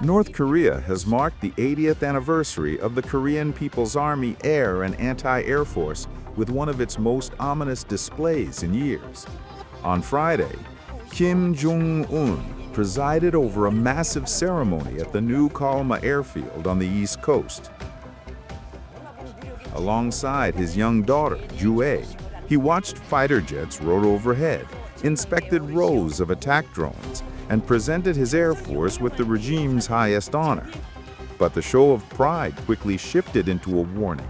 North Korea has marked the 80th anniversary of the Korean People's Army Air and Anti-Air Force with one of its most ominous displays in years. On Friday, Jong Un presided over a massive ceremony at the new Kalma airfield on the East Coast. Alongside his young daughter, Jue, he watched fighter jets roll overhead, inspected rows of attack drones, and presented his Air Force with the regime's highest honor. But the show of pride quickly shifted into a warning.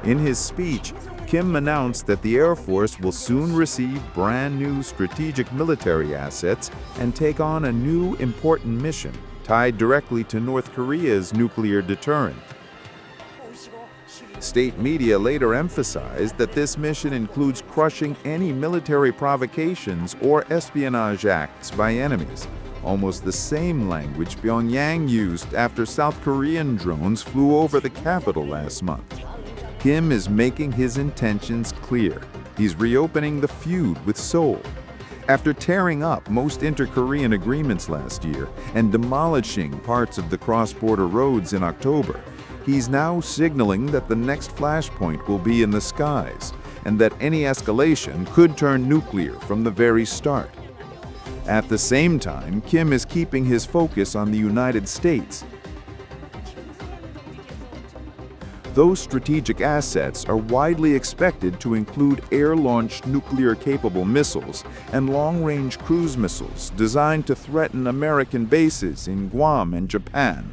In his speech, Kim announced that the Air Force will soon receive brand new strategic military assets and take on a new important mission tied directly to North Korea's nuclear deterrent. State media later emphasized that this mission includes crushing any military provocations or espionage acts by enemies, almost the same language Pyongyang used after South Korean drones flew over the capital last month. Kim is making his intentions clear. He's reopening the feud with Seoul. After tearing up most inter-Korean agreements last year and demolishing parts of the cross-border roads in October, he's now signaling that the next flashpoint will be in the skies and that any escalation could turn nuclear from the very start. At the same time, Kim is keeping his focus on the United States. Those strategic assets are widely expected to include air-launched nuclear-capable missiles and long-range cruise missiles designed to threaten American bases in Guam and Japan.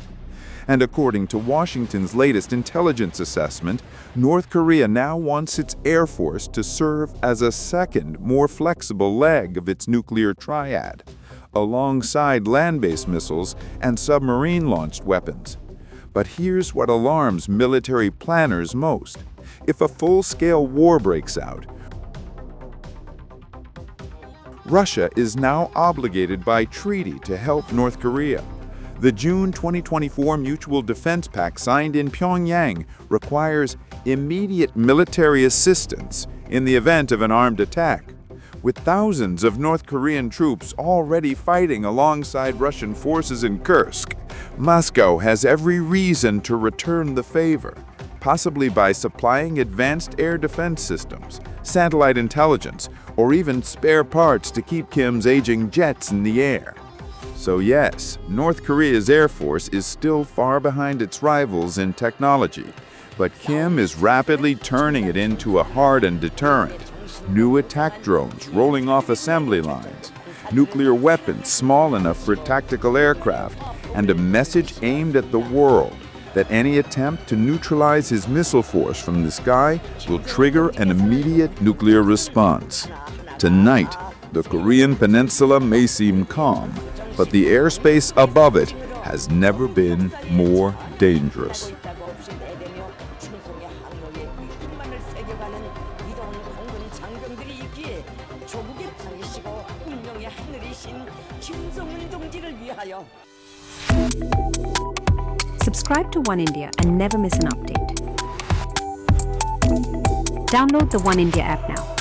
And according to Washington's latest intelligence assessment, North Korea now wants its Air Force to serve as a second, more flexible leg of its nuclear triad, alongside land-based missiles and submarine-launched weapons. But here's what alarms military planners most. If a full-scale war breaks out, Russia is now obligated by treaty to help North Korea. The June 2024 Mutual Defense Pact signed in Pyongyang requires immediate military assistance in the event of an armed attack. With thousands of North Korean troops already fighting alongside Russian forces in Kursk, Moscow has every reason to return the favor, possibly by supplying advanced air defense systems, satellite intelligence, or even spare parts to keep Kim's aging jets in the air. So yes, North Korea's Air Force is still far behind its rivals in technology, but Kim is rapidly turning it into a hardened deterrent. New attack drones rolling off assembly lines, nuclear weapons small enough for tactical aircraft, and a message aimed at the world that any attempt to neutralize his missile force from the sky will trigger an immediate nuclear response. Tonight, the Korean peninsula may seem calm, but the airspace above it has never been more dangerous. Subscribe to One India and never miss an update. Download the One India app now.